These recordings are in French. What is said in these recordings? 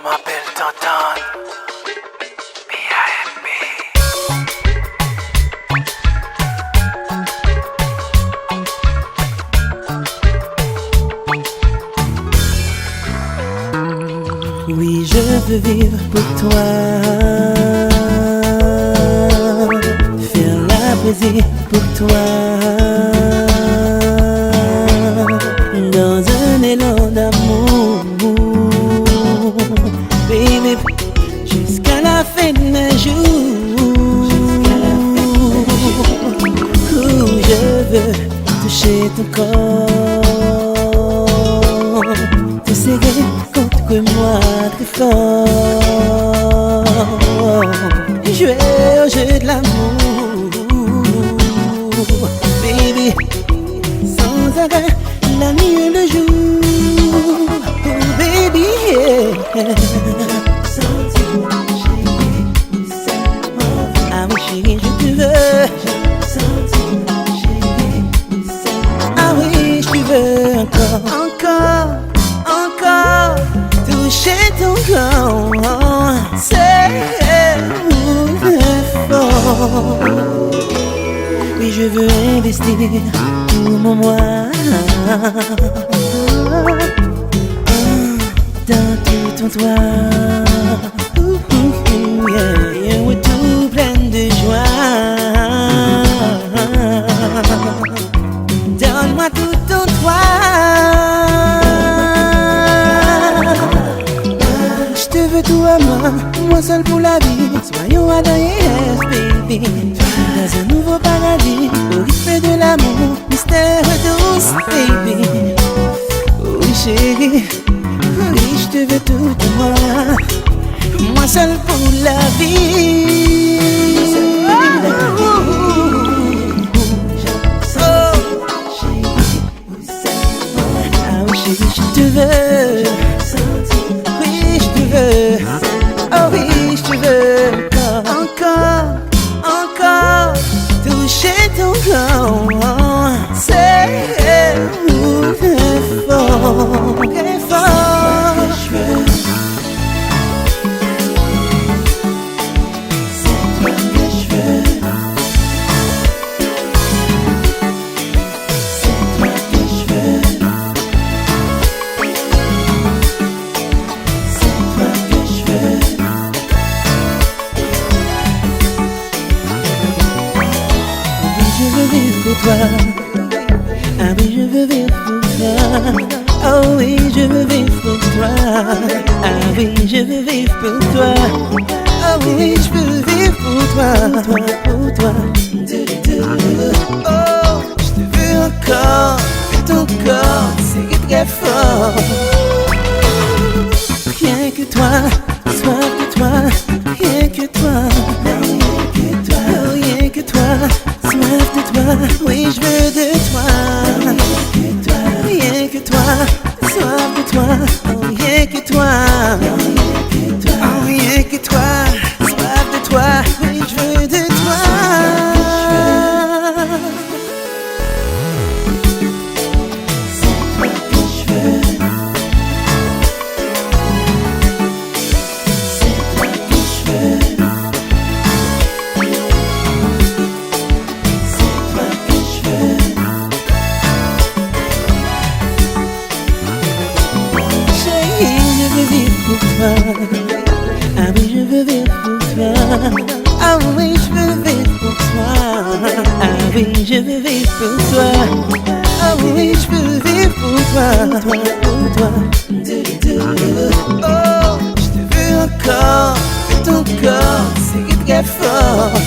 m'appelle Tantan. Oui, je veux vivre pour toi, faire la poésie pour toi, dans un élan d'amour, baby, jusqu'à la fin de mes jours. Où je veux toucher ton corps, te serrer contre moi très fort, jouer au jeu de l'amour, baby, sans arrêt, la nuit et le jour, oh baby, yeah. Ah oui chérie, je te veux. Ah oui, je te veux encore, encore toucher ton corps, c'est fort. Oui, je veux investir tout mon moi dans tout ton toit, yeah, oui, tout plein de joie. Donne-moi tout ton toit. Je te veux tout à moi seul pour la vie. Soyons à yes, baby. Dans un nouveau paradis, au rythme de l'amour, mystère douce, baby. Oui chérie, oui je te veux tout à moi seul pour la vie. Ah oui chérie, je te veux. Oui je te veux. Oh oui je te veux. Encore, encore toucher ton corps, c'est fort, très fort. C'est toi que je veux. C'est toi que je veux. C'est toi que je veux. Je veux vivre pour toi. Ah oui, je veux vivre pour toi. Oh oui, je veux vivre pour toi. Ah oui, je veux vivre pour toi. Ah oui, je veux vivre pour toi, pour toi. Oh, je te veux encore. Ton corps, c'est très fort. Rien que toi, soif de toi. Rien que toi, rien que toi, oh, rien que toi. Soif de toi, oui je veux de toi. Rien que toi, soif de toi. Oh rien que toi, oh rien que toi. Soif de toi, oui je veux de toi. C'est toi que je veux. C'est toi que je veux. Ah oui, je veux vivre pour toi. Ah oui, je veux vivre pour toi. Ah oui, je veux vivre pour toi. Ah oui, je veux vivre pour toi, pour toi. Oh, je te veux encore. Ton corps, c'est très fort.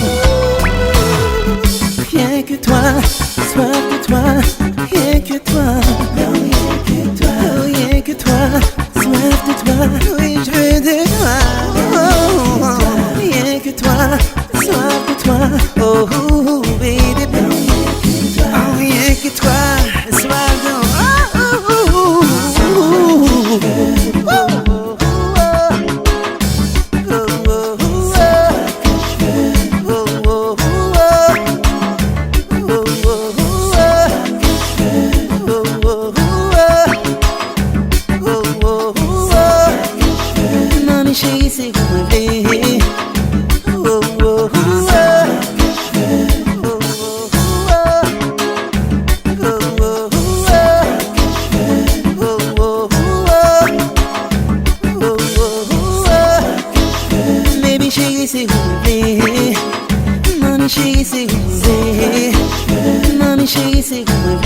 Rien que toi, soif de toi. Rien que toi, rien que toi, rien que toi. Soif de toi, oui je veux de toi. Oh, rien que toi, soif de toi. Oh, oh baby, oh, rien que toi, soif de toi. Oh, oh, oh, oh, Mami chérie, c'est où me veux. Oh, oh, oh, chérie, c'est où? Mami chérie, c'est où? Mami chérie, c'est où?